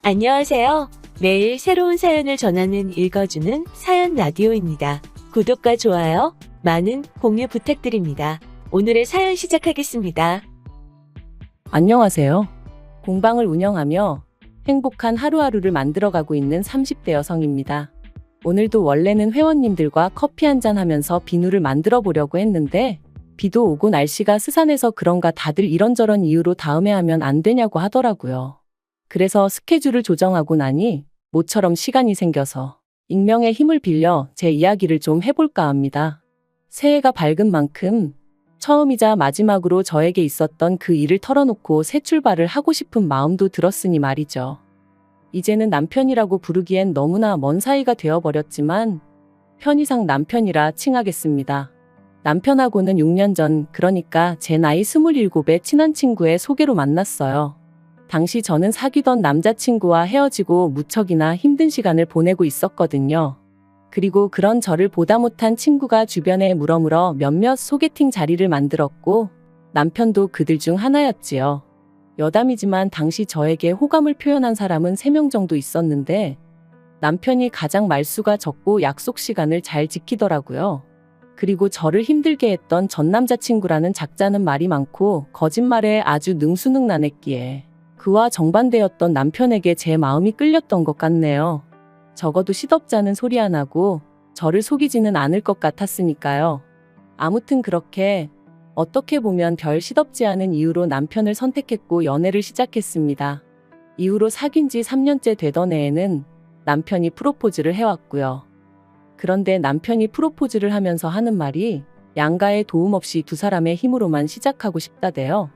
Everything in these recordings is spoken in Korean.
안녕하세요. 매일 새로운 사연을 전하는 읽어주는 사연 라디오입니다. 구독과 좋아요, 많은 공유 부탁드립니다. 오늘의 사연 시작하겠습니다. 안녕하세요. 공방을 운영하며 행복한 하루하루를 만들어가고 있는 30대 여성입니다. 오늘도 원래는 회원님들과 커피 한잔 하면서 비누를 만들어 보려고 했는데 비도 오고 날씨가 스산해서 그런가 다들 이런저런 이유로 다음에 하면 안 되냐고 하더라고요. 그래서 스케줄을 조정하고 나니 모처럼 시간이 생겨서 익명의 힘을 빌려 제 이야기를 좀 해볼까 합니다. 새해가 밝은 만큼 처음이자 마지막으로 저에게 있었던 그 일을 털어놓고 새 출발을 하고 싶은 마음도 들었으니 말이죠. 이제는 남편이라고 부르기엔 너무나 먼 사이가 되어버렸지만 편의상 남편이라 칭하겠습니다. 남편하고는 6년 전, 그러니까 제 나이 27에 친한 친구의 소개로 만났어요. 당시 저는 사귀던 남자친구와 헤어지고 무척이나 힘든 시간을 보내고 있었거든요. 그리고 그런 저를 보다 못한 친구가 주변에 물어물어 몇몇 소개팅 자리를 만들었고 남편도 그들 중 하나였지요. 여담이지만 당시 저에게 호감을 표현한 사람은 3명 정도 있었는데 남편이 가장 말수가 적고 약속 시간을 잘 지키더라고요. 그리고 저를 힘들게 했던 전 남자친구라는 작자는 말이 많고 거짓말에 아주 능수능란했기에 그와 정반대였던 남편에게 제 마음이 끌렸던 것 같네요. 적어도 시덥잖은 소리 안 하고 저를 속이지는 않을 것 같았으니까요. 아무튼 그렇게 어떻게 보면 별 시덥지 않은 이유로 남편을 선택했고 연애를 시작했습니다. 이후로 사귄 지 3년째 되던 해에는 남편이 프로포즈를 해왔고요. 그런데 남편이 프로포즈를 하면서 하는 말이 양가의 도움 없이 두 사람의 힘으로만 시작하고 싶다대요.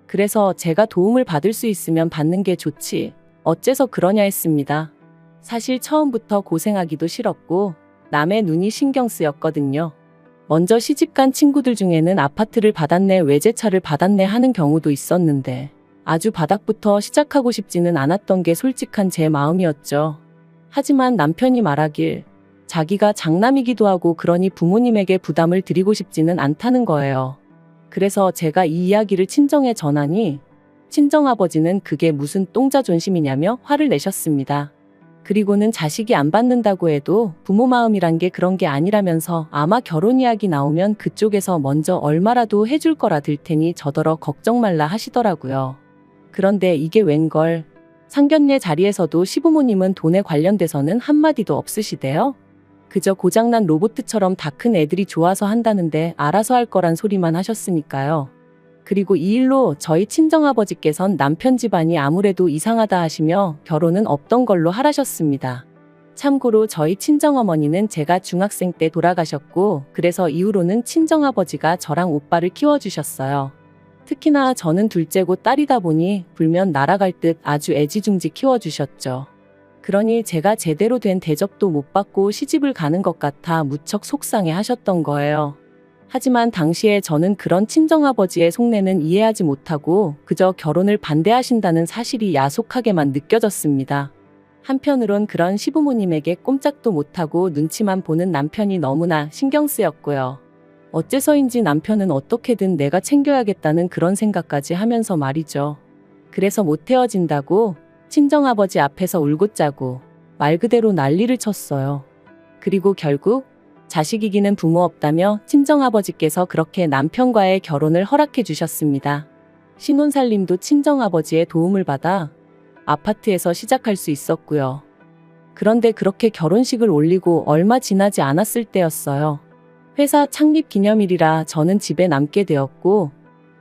그래서 제가 도움을 받을 수 있으면 받는 게 좋지 어째서 그러냐 했습니다. 사실 처음부터 고생하기도 싫었고 남의 눈이 신경 쓰였거든요. 먼저 시집간 친구들 중에는 아파트를 받았네, 외제차를 받았네 하는 경우도 있었는데 아주 바닥부터 시작하고 싶지는 않았던 게 솔직한 제 마음이었죠. 하지만 남편이 말하길 자기가 장남이기도 하고 그러니 부모님에게 부담을 드리고 싶지는 않다는 거예요. 그래서 제가 이 이야기를 친정에 전하니 친정아버지는 그게 무슨 똥자존심이냐며 화를 내셨습니다. 그리고는 자식이 안 받는다고 해도 부모 마음이란 게 그런 게 아니라면서 아마 결혼 이야기 나오면 그쪽에서 먼저 얼마라도 해줄 거라 들 테니 저더러 걱정 말라 하시더라고요. 그런데 이게 웬걸, 상견례 자리에서도 시부모님은 돈에 관련돼서는 한마디도 없으시대요. 그저 고장난 로봇처럼 다 큰 애들이 좋아서 한다는데 알아서 할 거란 소리만 하셨으니까요. 그리고 이 일로 저희 친정아버지께선 남편 집안이 아무래도 이상하다 하시며 결혼은 없던 걸로 하라셨습니다. 참고로 저희 친정어머니는 제가 중학생 때 돌아가셨고 그래서 이후로는 친정아버지가 저랑 오빠를 키워주셨어요. 특히나 저는 둘째고 딸이다 보니 불면 날아갈 듯 아주 애지중지 키워주셨죠. 그러니 제가 제대로 된 대접도 못 받고 시집을 가는 것 같아 무척 속상해 하셨던 거예요. 하지만 당시에 저는 그런 친정아버지의 속내는 이해하지 못하고 그저 결혼을 반대하신다는 사실이 야속하게만 느껴졌습니다. 한편으론 그런 시부모님에게 꼼짝도 못하고 눈치만 보는 남편이 너무나 신경 쓰였고요. 어째서인지 남편은 어떻게든 내가 챙겨야겠다는 그런 생각까지 하면서 말이죠. 그래서 못 헤어진다고 친정아버지 앞에서 울고 짜고 말 그대로 난리를 쳤어요. 그리고 결국 자식 이기는 부모 없다며 친정아버지께서 그렇게 남편과의 결혼을 허락해 주셨습니다. 신혼살림도 친정아버지의 도움을 받아 아파트에서 시작할 수 있었고요. 그런데 그렇게 결혼식을 올리고 얼마 지나지 않았을 때였어요. 회사 창립 기념일이라 저는 집에 남게 되었고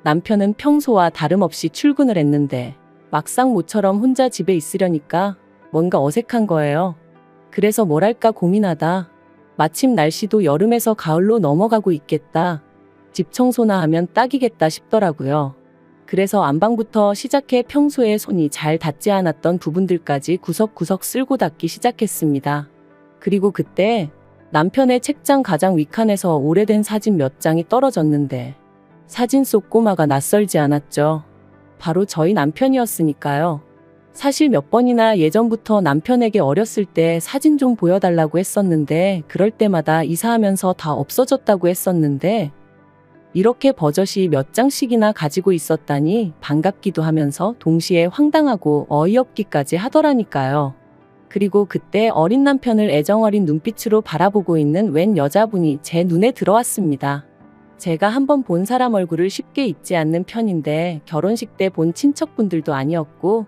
남편은 평소와 다름없이 출근을 했는데 막상 모처럼 혼자 집에 있으려니까 뭔가 어색한 거예요. 그래서 뭘 할까 고민하다 마침 날씨도 여름에서 가을로 넘어가고 있겠다. 집 청소나 하면 딱이겠다 싶더라고요. 그래서 안방부터 시작해 평소에 손이 잘 닿지 않았던 부분들까지 구석구석 쓸고 닦기 시작했습니다. 그리고 그때 남편의 책장 가장 윗칸에서 오래된 사진 몇 장이 떨어졌는데 사진 속 꼬마가 낯설지 않았죠. 바로 저희 남편이었으니까요. 사실 몇 번이나 예전부터 남편에게 어렸을 때 사진 좀 보여달라고 했었는데 그럴 때마다 이사하면서 다 없어졌다고 했었는데 이렇게 버젓이 몇 장씩이나 가지고 있었다니 반갑기도 하면서 동시에 황당하고 어이없기까지 하더라니까요. 그리고 그때 어린 남편을 애정어린 눈빛으로 바라보고 있는 웬 여자분이 제 눈에 들어왔습니다. 제가 한번 본 사람 얼굴을 쉽게 잊지 않는 편인데 결혼식 때 본 친척분들도 아니었고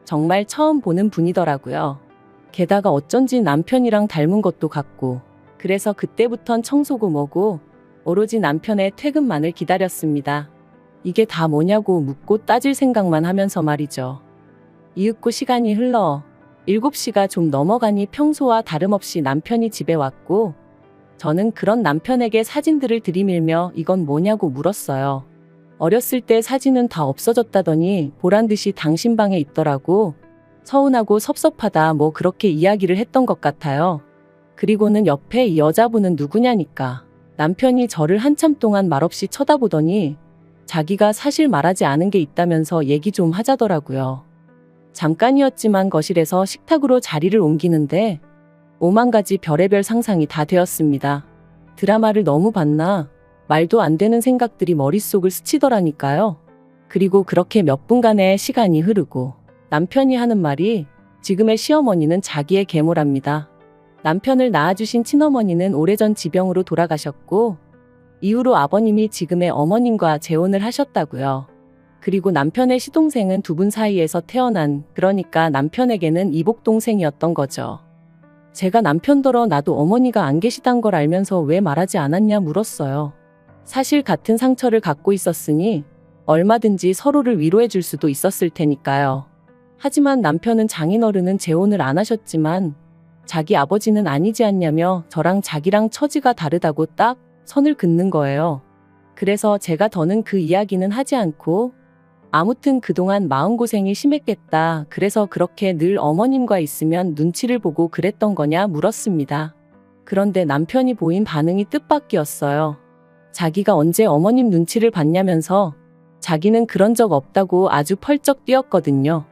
정말 처음 보는 분이더라고요. 게다가 어쩐지 남편이랑 닮은 것도 같고 그래서 그때부턴 청소고 뭐고 오로지 남편의 퇴근만을 기다렸습니다. 이게 다 뭐냐고 묻고 따질 생각만 하면서 말이죠. 이윽고 시간이 흘러 7시가 좀 넘어가니 평소와 다름없이 남편이 집에 왔고 저는 그런 남편에게 사진들을 들이밀며 이건 뭐냐고 물었어요. 어렸을 때 사진은 다 없어졌다더니 보란듯이 당신 방에 있더라고. 서운하고 섭섭하다 뭐 그렇게 이야기를 했던 것 같아요. 그리고는 옆에 이 여자분은 누구냐니까. 남편이 저를 한참 동안 말없이 쳐다보더니 자기가 사실 말하지 않은 게 있다면서 얘기 좀 하자더라고요. 잠깐이었지만 거실에서 식탁으로 자리를 옮기는데 5만 가지 별의별 상상이 다 되었습니다. 드라마를 너무 봤나? 말도 안 되는 생각들이 머릿속을 스치더라니까요. 그리고 그렇게 몇 분간의 시간이 흐르고 남편이 하는 말이 지금의 시어머니는 자기의 계모랍니다. 남편을 낳아주신 친어머니는 오래전 지병으로 돌아가셨고 이후로 아버님이 지금의 어머님과 재혼을 하셨다고요. 그리고 남편의 시동생은 두 분 사이에서 태어난 그러니까 남편에게는 이복동생이었던 거죠. 제가 남편더러 나도 어머니가 안 계시단 걸 알면서 왜 말하지 않았냐 물었어요. 사실 같은 상처를 갖고 있었으니 얼마든지 서로를 위로해 줄 수도 있었을 테니까요. 하지만 남편은 장인어른은 재혼을 안 하셨지만 자기 아버지는 아니지 않냐며 저랑 자기랑 처지가 다르다고 딱 선을 긋는 거예요. 그래서 제가 더는 그 이야기는 하지 않고 아무튼 그동안 마음고생이 심했겠다. 그래서 그렇게 늘 어머님과 있으면 눈치를 보고 그랬던 거냐 물었습니다. 그런데 남편이 보인 반응이 뜻밖이었어요. 자기가 언제 어머님 눈치를 봤냐면서 자기는 그런 적 없다고 아주 펄쩍 뛰었거든요.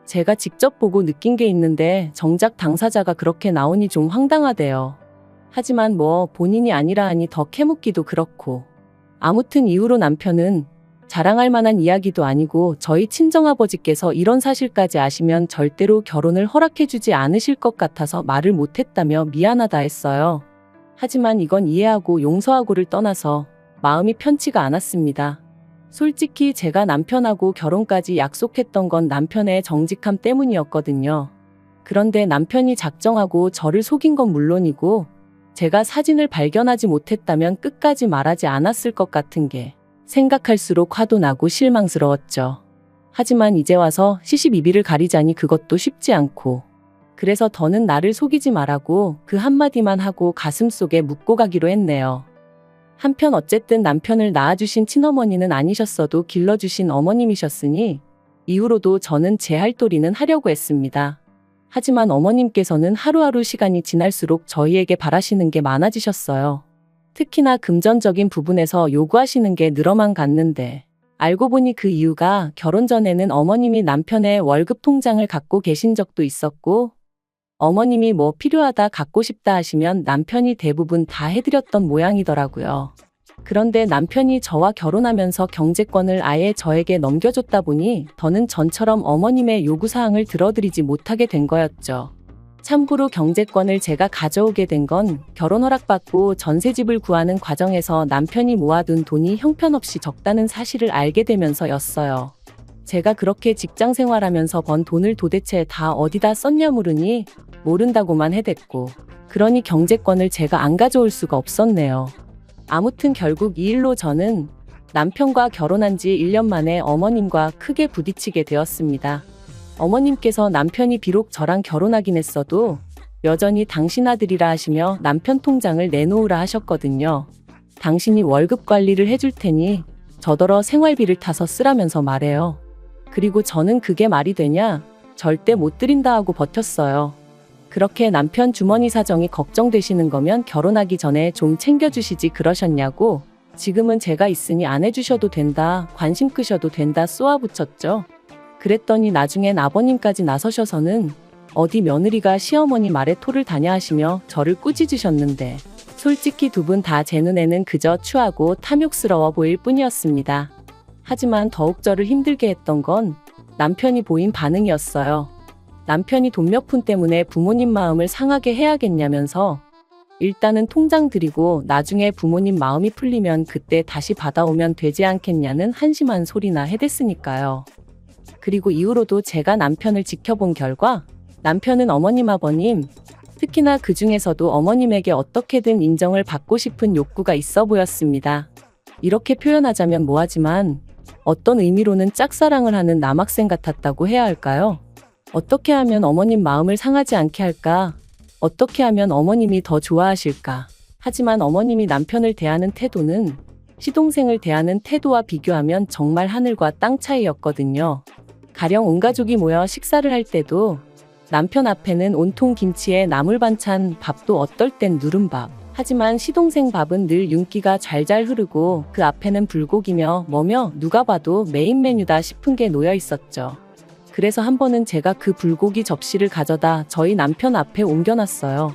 제가 직접 보고 느낀 게 있는데 정작 당사자가 그렇게 나오니 좀 황당하대요. 하지만 뭐 본인이 아니라 하니 더 캐묻기도 그렇고. 아무튼 이후로 남편은 자랑할 만한 이야기도 아니고 저희 친정아버지께서 이런 사실까지 아시면 절대로 결혼을 허락해주지 않으실 것 같아서 말을 못했다며 미안하다 했어요. 하지만 이건 이해하고 용서하고를 떠나서 마음이 편치가 않았습니다. 솔직히 제가 남편하고 결혼까지 약속했던 건 남편의 정직함 때문이었거든요. 그런데 남편이 작정하고 저를 속인 건 물론이고 제가 사진을 발견하지 못했다면 끝까지 말하지 않았을 것 같은 게 생각할수록 화도 나고 실망스러웠죠. 하지만 이제 와서 시시비비를 가리자니 그것도 쉽지 않고 그래서 더는 나를 속이지 말라고 그 한마디만 하고 가슴속에 묻고 가기로 했네요. 한편 어쨌든 남편을 낳아주신 친어머니는 아니셨어도 길러주신 어머님이셨으니 이후로도 저는 제 할 도리는 하려고 했습니다. 하지만 어머님께서는 하루하루 시간이 지날수록 저희에게 바라시는 게 많아지셨어요. 특히나 금전적인 부분에서 요구하시는 게 늘어만 갔는데 알고 보니 그 이유가 결혼 전에는 어머님이 남편의 월급 통장을 갖고 계신 적도 있었고 어머님이 뭐 필요하다 갖고 싶다 하시면 남편이 대부분 다 해드렸던 모양이더라고요. 그런데 남편이 저와 결혼하면서 경제권을 아예 저에게 넘겨줬다 보니 더는 전처럼 어머님의 요구사항을 들어드리지 못하게 된 거였죠. 참고로 경제권을 제가 가져오게 된 건 결혼 허락받고 전세집을 구하는 과정에서 남편이 모아둔 돈이 형편없이 적다는 사실을 알게 되면서였어요. 제가 그렇게 직장 생활하면서 번 돈을 도대체 다 어디다 썼냐 물으니 모른다고만 해댔고 그러니 경제권을 제가 안 가져올 수가 없었네요. 아무튼 결국 이 일로 저는 남편과 결혼한 지 1년 만에 어머님과 크게 부딪히게 되었습니다. 어머님께서 남편이 비록 저랑 결혼하긴 했어도 여전히 당신 아들이라 하시며 남편 통장을 내놓으라 하셨거든요. 당신이 월급 관리를 해줄 테니 저더러 생활비를 타서 쓰라면서 말해요. 그리고 저는 그게 말이 되냐? 절대 못 드린다 하고 버텼어요. 그렇게 남편 주머니 사정이 걱정되시는 거면 결혼하기 전에 좀 챙겨주시지 그러셨냐고 지금은 제가 있으니 안 해주셔도 된다, 관심 끄셔도 된다 쏘아붙였죠. 그랬더니 나중엔 아버님까지 나서셔서는 어디 며느리가 시어머니 말에 토를 다냐 하시며 저를 꾸짖으셨는데 솔직히 두 분 다 제 눈에는 그저 추하고 탐욕스러워 보일 뿐이었습니다. 하지만 더욱 저를 힘들게 했던 건 남편이 보인 반응이었어요. 남편이 돈 몇 푼 때문에 부모님 마음을 상하게 해야겠냐면서 일단은 통장 드리고 나중에 부모님 마음이 풀리면 그때 다시 받아오면 되지 않겠냐는 한심한 소리나 해댔으니까요. 그리고 이후로도 제가 남편을 지켜본 결과 남편은 어머님 아버님, 특히나 그 중에서도 어머님에게 어떻게든 인정을 받고 싶은 욕구가 있어 보였습니다. 이렇게 표현하자면 뭐하지만 어떤 의미로는 짝사랑을 하는 남학생 같았다고 해야 할까요? 어떻게 하면 어머님 마음을 상하지 않게 할까? 어떻게 하면 어머님이 더 좋아하실까? 하지만 어머님이 남편을 대하는 태도는 시동생을 대하는 태도와 비교하면 정말 하늘과 땅 차이였거든요. 가령 온 가족이 모여 식사를 할 때도 남편 앞에는 온통 김치에 나물 반찬, 밥도 어떨 땐 누른밥. 하지만 시동생 밥은 늘 윤기가 잘잘 흐르고 그 앞에는 불고기며 뭐며 누가 봐도 메인 메뉴다 싶은 게 놓여 있었죠. 그래서 한 번은 제가 그 불고기 접시를 가져다 저희 남편 앞에 옮겨놨어요.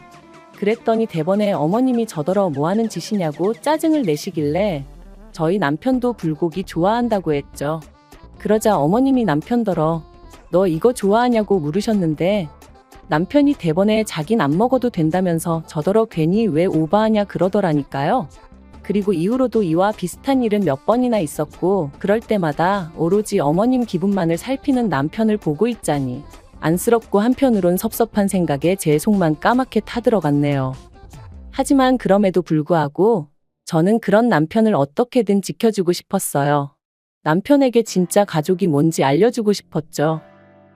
그랬더니 대번에 어머님이 저더러 뭐하는 짓이냐고 짜증을 내시길래 저희 남편도 불고기 좋아한다고 했죠. 그러자 어머님이 남편더러 너 이거 좋아하냐고 물으셨는데 남편이 대번에 자긴 안 먹어도 된다면서 저더러 괜히 왜 오바하냐 그러더라니까요. 그리고 이후로도 이와 비슷한 일은 몇 번이나 있었고 그럴 때마다 오로지 어머님 기분만을 살피는 남편을 보고 있자니 안쓰럽고 한편으론 섭섭한 생각에 제 속만 까맣게 타들어갔네요. 하지만 그럼에도 불구하고 저는 그런 남편을 어떻게든 지켜주고 싶었어요. 남편에게 진짜 가족이 뭔지 알려주고 싶었죠.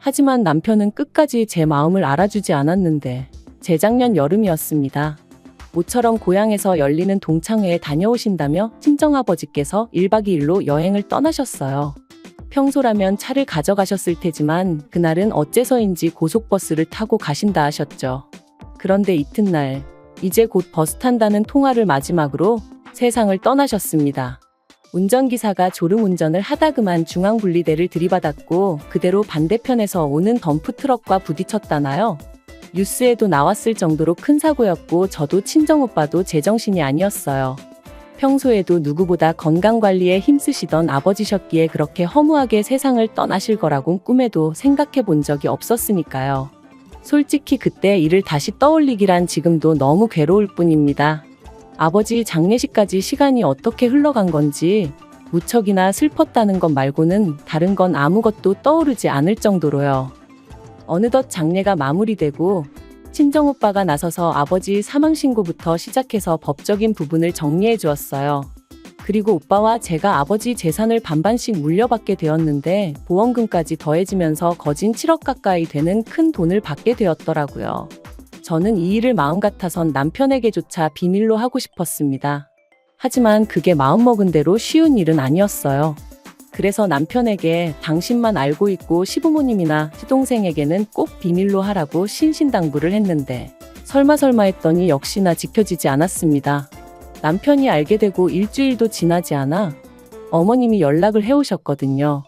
하지만 남편은 끝까지 제 마음을 알아주지 않았는데 재작년 여름이었습니다. 모처럼 고향에서 열리는 동창회에 다녀오신다며 친정아버지께서 1박 2일로 여행을 떠나셨어요. 평소라면 차를 가져가셨을 테지만 그날은 어째서인지 고속버스를 타고 가신다 하셨죠. 그런데 이튿날 이제 곧 버스 탄다는 통화를 마지막으로 세상을 떠나셨습니다. 운전기사가 졸음운전을 하다 그만 중앙분리대를 들이받았고 그대로 반대편에서 오는 덤프트럭과 부딪혔다나요? 뉴스에도 나왔을 정도로 큰 사고였고 저도 친정오빠도 제정신이 아니었어요. 평소에도 누구보다 건강관리에 힘쓰시던 아버지셨기에 그렇게 허무하게 세상을 떠나실 거라곤 꿈에도 생각해 본 적이 없었으니까요. 솔직히 그때 일을 다시 떠올리기란 지금도 너무 괴로울 뿐입니다. 아버지 장례식까지 시간이 어떻게 흘러간 건지 무척이나 슬펐다는 것 말고는 다른 건 아무것도 떠오르지 않을 정도로요. 어느덧 장례가 마무리되고 친정오빠가 나서서 아버지 사망신고부터 시작해서 법적인 부분을 정리해 주었어요. 그리고 오빠와 제가 아버지 재산을 반반씩 물려받게 되었는데 보험금까지 더해지면서 거진 7억 가까이 되는 큰 돈을 받게 되었더라고요. 저는 이 일을 마음 같아선 남편에게조차 비밀로 하고 싶었습니다. 하지만 그게 마음먹은 대로 쉬운 일은 아니었어요. 그래서 남편에게 당신만 알고 있고 시부모님이나 시동생에게는 꼭 비밀로 하라고 신신당부를 했는데 설마 했더니 역시나 지켜지지 않았습니다. 남편이 알게 되고 일주일도 지나지 않아 어머님이 연락을 해오셨거든요.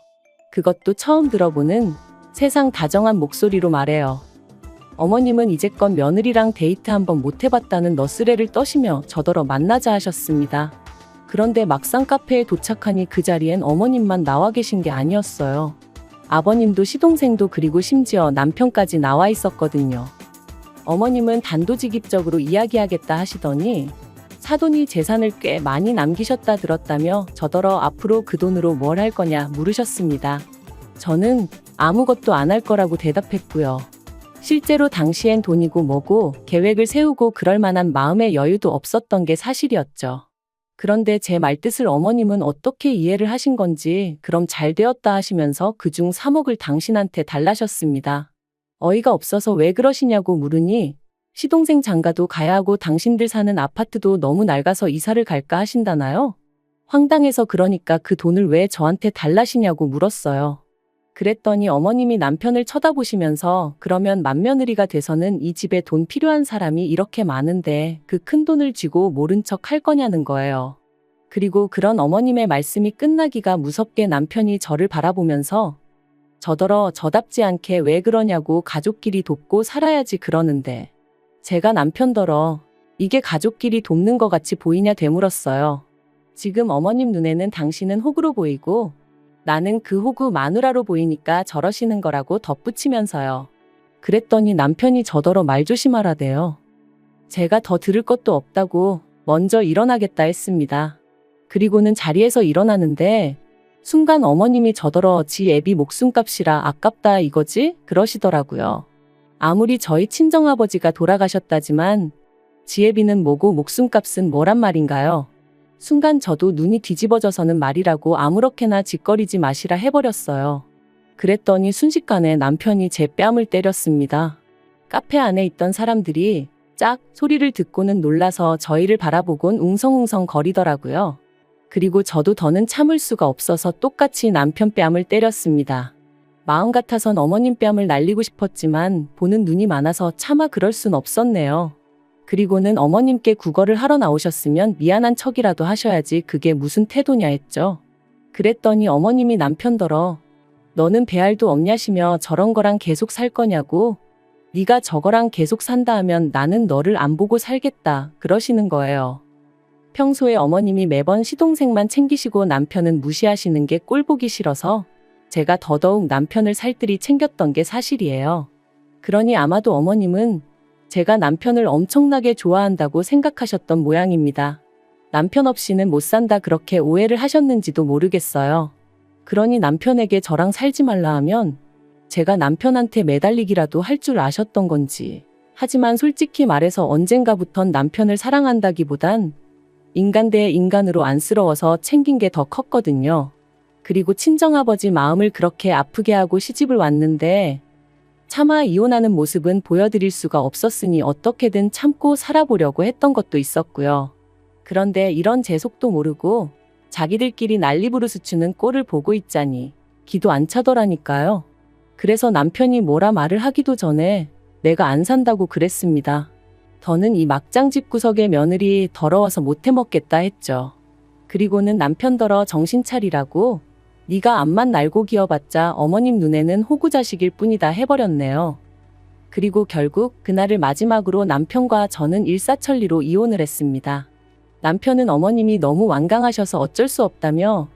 그것도 처음 들어보는 세상 다정한 목소리로 말해요. 어머님은 이제껏 며느리랑 데이트 한번 못 해봤다는 너스레를 떠시며 저더러 만나자 하셨습니다. 그런데 막상 카페에 도착하니 그 자리엔 어머님만 나와 계신 게 아니었어요. 아버님도 시동생도 그리고 심지어 남편까지 나와 있었거든요. 어머님은 단도직입적으로 이야기하겠다 하시더니 사돈이 재산을 꽤 많이 남기셨다 들었다며 저더러 앞으로 그 돈으로 뭘 할 거냐 물으셨습니다. 저는 아무것도 안 할 거라고 대답했고요. 실제로 당시엔 돈이고 뭐고 계획을 세우고 그럴 만한 마음의 여유도 없었던 게 사실이었죠. 그런데 제 말뜻을 어머님은 어떻게 이해를 하신 건지 그럼 잘 되었다 하시면서 그중 3억을 당신한테 달라셨습니다. 어이가 없어서 왜 그러시냐고 물으니 시동생 장가도 가야 하고 당신들 사는 아파트도 너무 낡아서 이사를 갈까 하신다나요? 황당해서 그러니까 그 돈을 왜 저한테 달라시냐고 물었어요. 그랬더니 어머님이 남편을 쳐다보시면서 그러면 맏며느리가 돼서는 이 집에 돈 필요한 사람이 이렇게 많은데 그 큰 돈을 쥐고 모른 척 할 거냐는 거예요. 그리고 그런 어머님의 말씀이 끝나기가 무섭게 남편이 저를 바라보면서 저더러 저답지 않게 왜 그러냐고 가족끼리 돕고 살아야지 그러는데 제가 남편더러 이게 가족끼리 돕는 것 같이 보이냐 되물었어요. 지금 어머님 눈에는 당신은 호구로 보이고 나는 그 호구 마누라로 보이니까 저러시는 거라고 덧붙이면서요. 그랬더니 남편이 저더러 말 조심하라대요. 제가 더 들을 것도 없다고 먼저 일어나겠다 했습니다. 그리고는 자리에서 일어나는데 순간 어머님이 저더러 지 애비 목숨값이라 아깝다 이거지? 그러시더라고요. 아무리 저희 친정아버지가 돌아가셨다지만 지 애비는 뭐고 목숨값은 뭐란 말인가요? 순간 저도 눈이 뒤집어져서는 말이라고 아무렇게나 짓거리지 마시라 해버렸어요. 그랬더니 순식간에 남편이 제 뺨을 때렸습니다. 카페 안에 있던 사람들이 짝 소리를 듣고는 놀라서 저희를 바라보곤 웅성웅성 거리더라고요. 그리고 저도 더는 참을 수가 없어서 똑같이 남편 뺨을 때렸습니다. 마음 같아선 어머님 뺨을 날리고 싶었지만 보는 눈이 많아서 차마 그럴 순 없었네요. 그리고는 어머님께 구걸을 하러 나오셨으면 미안한 척이라도 하셔야지 그게 무슨 태도냐 했죠. 그랬더니 어머님이 남편더러 너는 배알도 없냐시며 저런 거랑 계속 살 거냐고 네가 저거랑 계속 산다 하면 나는 너를 안 보고 살겠다 그러시는 거예요. 평소에 어머님이 매번 시동생만 챙기시고 남편은 무시하시는 게 꼴보기 싫어서 제가 더더욱 남편을 살뜰히 챙겼던 게 사실이에요. 그러니 아마도 어머님은 제가 남편을 엄청나게 좋아한다고 생각하셨던 모양입니다. 남편 없이는 못 산다 그렇게 오해를 하셨는지도 모르겠어요. 그러니 남편에게 저랑 살지 말라 하면 제가 남편한테 매달리기라도 할 줄 아셨던 건지. 하지만 솔직히 말해서 언젠가부턴 남편을 사랑한다기보단 인간 대 인간으로 안쓰러워서 챙긴 게 더 컸거든요. 그리고 친정아버지 마음을 그렇게 아프게 하고 시집을 왔는데 차마 이혼하는 모습은 보여드릴 수가 없었으니 어떻게든 참고 살아보려고 했던 것도 있었고요. 그런데 이런 제 속도 모르고 자기들끼리 난리부르스 추는 꼴을 보고 있자니 기도 안 차더라니까요. 그래서 남편이 뭐라 말을 하기도 전에 내가 안 산다고 그랬습니다. 더는 이 막장 집구석의 며느리 더러워서 못 해먹겠다 했죠. 그리고는 남편더러 정신 차리라고 네가 앞만 날고 기어봤자 어머님 눈에는 호구자식일 뿐이다 해버렸네요. 그리고 결국 그날을 마지막으로 남편과 저는 일사천리로 이혼을 했습니다. 남편은 어머님이 너무 완강하셔서 어쩔 수 없다며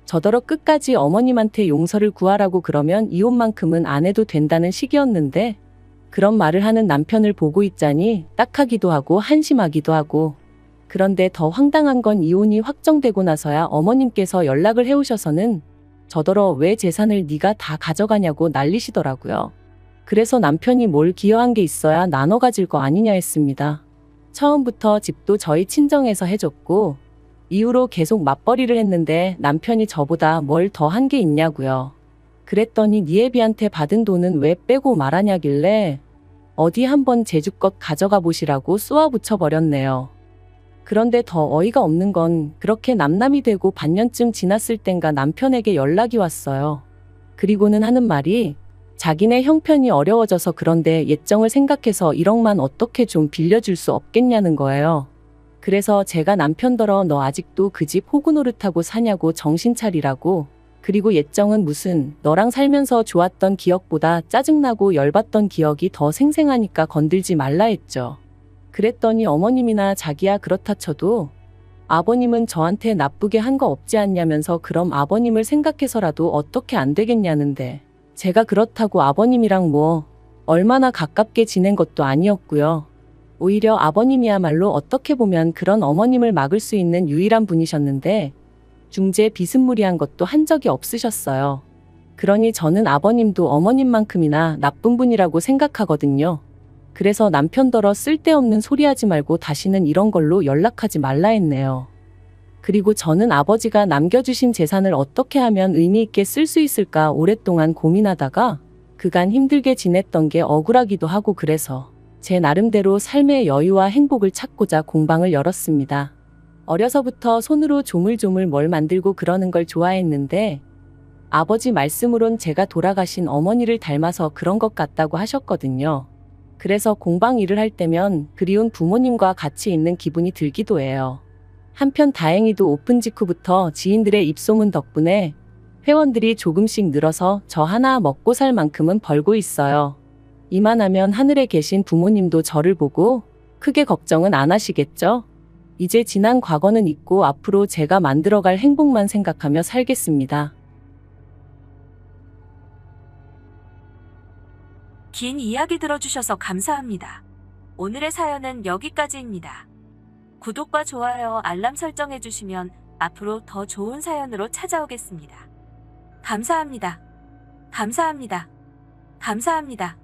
저더러 끝까지 어머님한테 용서를 구하라고 그러면 이혼만큼은 안 해도 된다는 식이었는데 그런 말을 하는 남편을 보고 있자니 딱하기도 하고 한심하기도 하고 그런데 더 황당한 건 이혼이 확정되고 나서야 어머님께서 연락을 해오셔서는 저더러 왜 재산을 네가 다 가져가냐고 난리시더라고요. 그래서 남편이 뭘 기여한 게 있어야 나눠 가질 거 아니냐 했습니다. 처음부터 집도 저희 친정에서 해줬고 이후로 계속 맞벌이를 했는데 남편이 저보다 뭘 더 한 게 있냐고요. 그랬더니 네 애비한테 받은 돈은 왜 빼고 말하냐길래 어디 한번 제주껏 가져가 보시라고 쏘아붙여 버렸네요. 그런데 더 어이가 없는 건 그렇게 남남이 되고 반년쯤 지났을 땐가 남편에게 연락이 왔어요. 그리고는 하는 말이 자기네 형편이 어려워져서 그런데 예정을 생각해서 1억만 어떻게 좀 빌려줄 수 없겠냐는 거예요. 그래서 제가 남편더러 너 아직도 그 집 호구 노릇하고 사냐고 정신 차리라고 그리고 예정은 무슨 너랑 살면서 좋았던 기억보다 짜증나고 열받던 기억이 더 생생하니까 건들지 말라 했죠. 그랬더니 어머님이나 자기야 그렇다 쳐도 아버님은 저한테 나쁘게 한 거 없지 않냐면서 그럼 아버님을 생각해서라도 어떻게 안 되겠냐는데 제가 그렇다고 아버님이랑 뭐 얼마나 가깝게 지낸 것도 아니었고요. 오히려 아버님이야말로 어떻게 보면 그런 어머님을 막을 수 있는 유일한 분이셨는데 중재 비스무리한 것도 한 적이 없으셨어요. 그러니 저는 아버님도 어머님만큼이나 나쁜 분이라고 생각하거든요. 그래서 남편더러 쓸데없는 소리 하지 말고 다시는 이런 걸로 연락하지 말라 했네요. 그리고 저는 아버지가 남겨주신 재산을 어떻게 하면 의미 있게 쓸 수 있을까 오랫동안 고민하다가 그간 힘들게 지냈던 게 억울하기도 하고 그래서 제 나름대로 삶의 여유와 행복을 찾고자 공방을 열었습니다. 어려서부터 손으로 조물조물 뭘 만들고 그러는 걸 좋아했는데 아버지 말씀으론 제가 돌아가신 어머니를 닮아서 그런 것 같다고 하셨거든요. 그래서 공방 일을 할 때면 그리운 부모님과 같이 있는 기분이 들기도 해요. 한편 다행히도 오픈 직후부터 지인들의 입소문 덕분에 회원들이 조금씩 늘어서 저 하나 먹고 살 만큼은 벌고 있어요. 이만하면 하늘에 계신 부모님도 저를 보고 크게 걱정은 안 하시겠죠? 이제 지난 과거는 잊고 앞으로 제가 만들어갈 행복만 생각하며 살겠습니다. 긴 이야기 들어주셔서 감사합니다. 오늘의 사연은 여기까지입니다. 구독과 좋아요, 알람 설정해주시면 앞으로 더 좋은 사연으로 찾아오겠습니다. 감사합니다. 감사합니다. 감사합니다.